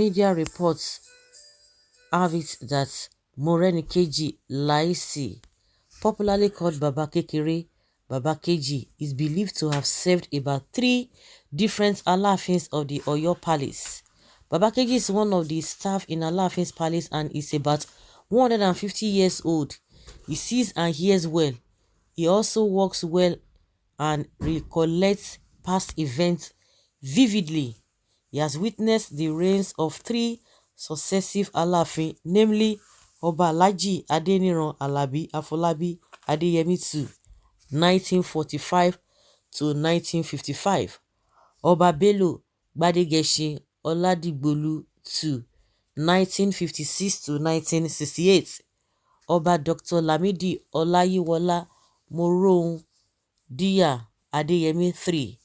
media reports have it that Morenikeji Laisi, popularly called Baba Kekere, Baba Keji, is believed to have served about 3 different Alaafin'S of the Oyo Palace. Baba Keji is one of the staff in Alaafin'S Palace and is about 150 years old. He sees and hears well. He also walks well and recollects past events vividly. He has witnessed the reigns of 3 successive Alaafin, namely Oba Alhaji Adeniran Alabi Afolabi Adeyemi II, 1945 to 1955, Oba Bello Gbadegesin Oladigbolu II, 1956 to 1968, Oba Dr. Lamidi Olayiwola Morohun Diya Adeyemi III,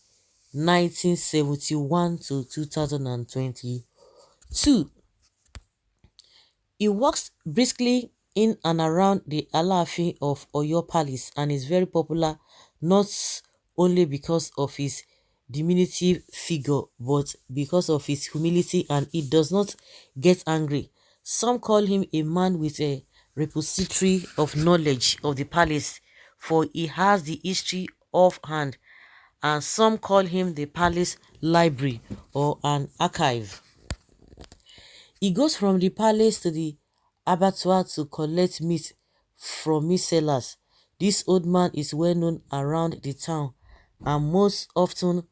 1971 to 2022. He walks briskly in and around the Alaafin of Oyo Palace and is very popular not only because of his diminutive figure but because of his humility, and he does not get angry. Some call him a man with a repository of knowledge of the palace, for he has the history offhand, and some call him the palace library or an archive. He goes from the palace to the abattoir to collect meat from meat sellers. This old man is well known around the town, and most often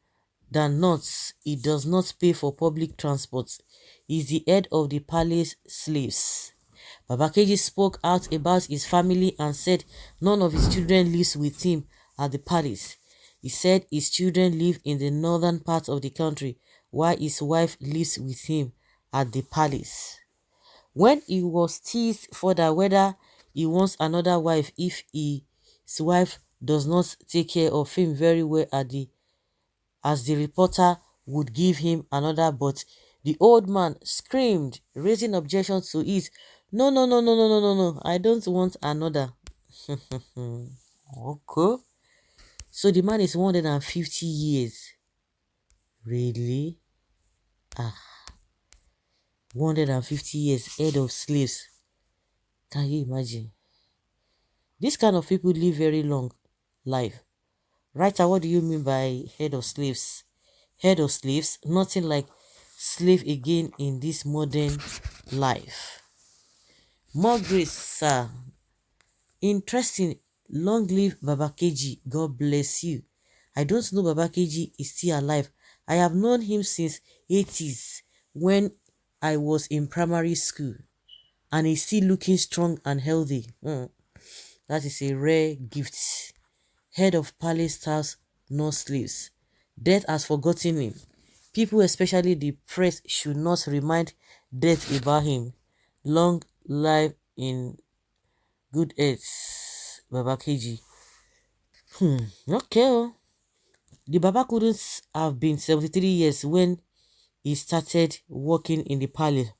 than not, he does not pay for public transport. He is the head of the palace slaves. Baba Keji spoke out about his family and said none of his children lives with him at the palace. He said his children live in the northern part of the country while his wife lives with him at the palace. When he was teased further whether he wants another wife if his wife does not take care of him very well as the reporter would give him another, but the old man screamed, raising objections to it. No, no, no, no, no, no, no, no, I don't want another. Okay. So the man is 150 years. Really? 150 years, head of slaves. Can you imagine? This kind of people live very long life. Writer, what do you mean by head of slaves? Head of slaves, nothing like slave again in this modern life. More grace, sir. Interesting. Long live Baba Keji. God bless you. I don't know Baba Keji is still alive. I have known him since 80s when I was in primary school, and he's still looking strong and healthy. That is a rare gift. Head of palace staffs, no slaves. Death has forgotten him. People, especially the press, should not remind death about him. Long life in good health, Baba Keji. Okay. The Baba couldn't have been 73 years when he started working in the palace.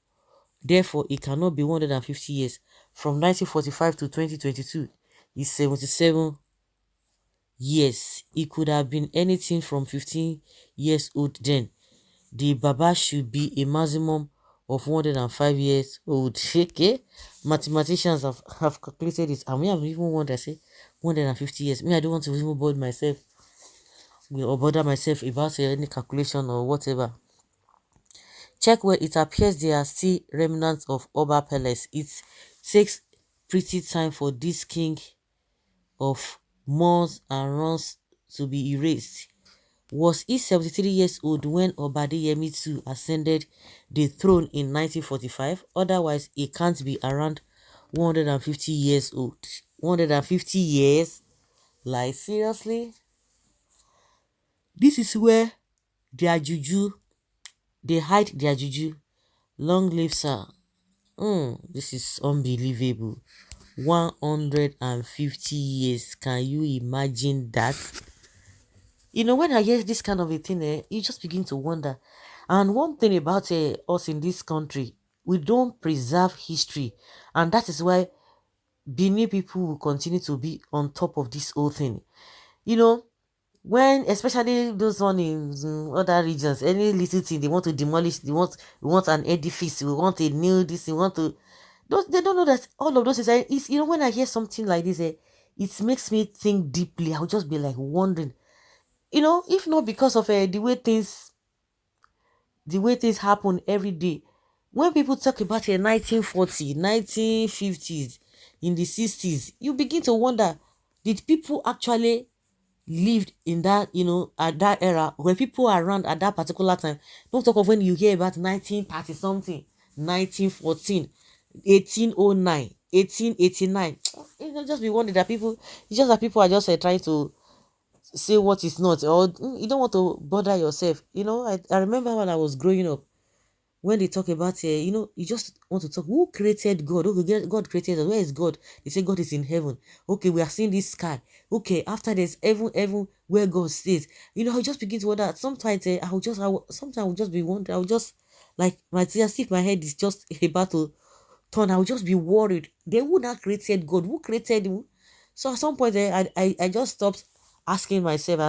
Therefore, it cannot be 150 years. From 1945 to 2022 is 77 years. He could have been anything from 15 years old then. The Baba should be a maximum of 105 years old. Okay? Mathematicians have calculated it. And we have even one that say 150 years. Me, I don't want to even bother myself or bother myself about any calculation or whatever. Check where it appears there are still remnants of Oba Palace. It takes pretty time for this king of Moors and runs to be erased. Was he 73 years old when Obadeyemi II ascended the throne in 1945? Otherwise, he can't be around 150 years old. 150 years? Like, seriously? This is where their juju, they hide their juju. Long live sir. This is unbelievable. 150 years. Can you imagine that? You know, when I hear this kind of a thing, you just begin to wonder. And one thing about us in this country, we don't preserve history. And that is why Benin people will continue to be on top of this whole thing. You know, when especially those one in other regions, any little thing they want to demolish, we want an edifice, we want a new this, we want to those, they don't know that all of those is it's, when I hear something like this, it makes me think deeply. I'll just be like wondering, if not because of the way things happen every day. When people talk about 1940, 1950s, in the 60s, you begin to wonder, did people actually lived in that, at that era, when people are around at that particular time? Don't talk of when you hear about 1930 something, 1914, 1809, 1889. Just be wondering that people, it's just that people are just trying to say what is not, or you don't want to bother yourself. I remember when I was growing up, when they talk about you just want to talk, who created God? Okay, God created us. Where is God? They say God is in heaven. Okay, we are seeing this sky. Okay, after there's heaven where God stays. I just begin to wonder. Sometimes sometimes I will just be wondering. I will just like my as if my head is just about to turn. I will just be worried. They would not created God. Who created him? So at some point, I just stopped asking myself.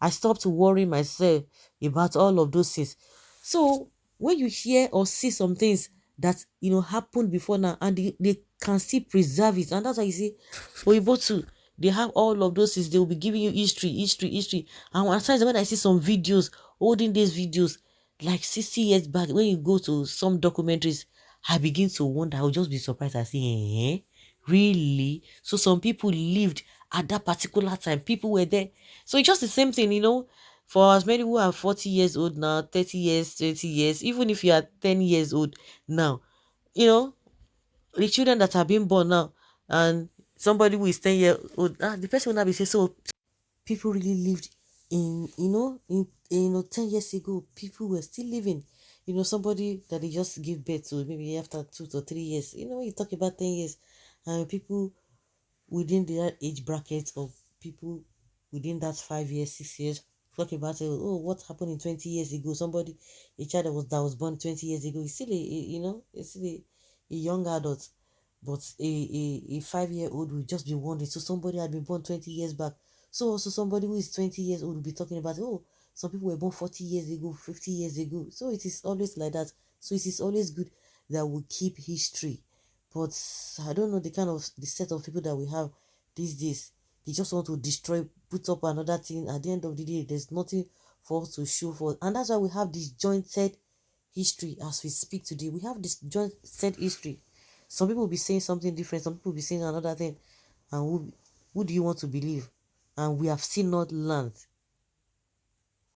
I stopped worrying myself about all of those things. So when you hear or see some things that happened before now, and they can still preserve it, and that's why you see Oyibo too, they have all of those things. They will be giving you history. And at times when I see some videos, holding these videos like 60 years back, when you go to some documentaries, I begin to wonder. I'll just be surprised. I say, really? So some people lived at that particular time. People were there. So it's just the same thing, for as many who are 40 years old now, 30 years, 20 years, even if you are 10 years old now, you know, the children that are being born now, and somebody who is 10 years old, the person will not be saying, so people really lived in, 10 years ago, people were still living. Somebody that they just give birth to maybe after 2 to 3 years, when you talk about 10 years, and people within that age bracket of people within that 5 years, 6 years, talk about what happened in 20 years ago. Somebody, a child that was born 20 years ago, is still it's still a young adult, but a 5 year old will just be wondering. So somebody had been born 20 years back. So also somebody who is 20 years old will be talking about, some people were born 40 years ago, 50 years ago. So it is always like that. So it is always good that we keep history. But I don't know the set of people that we have these days. They just want to destroy, put up another thing. At the end of the day, there's nothing for us to show for. And that's why we have this jointed history as we speak today. We have this jointed history. Some people will be saying something different, some people will be saying another thing. And who do you want to believe? And we have still not learned.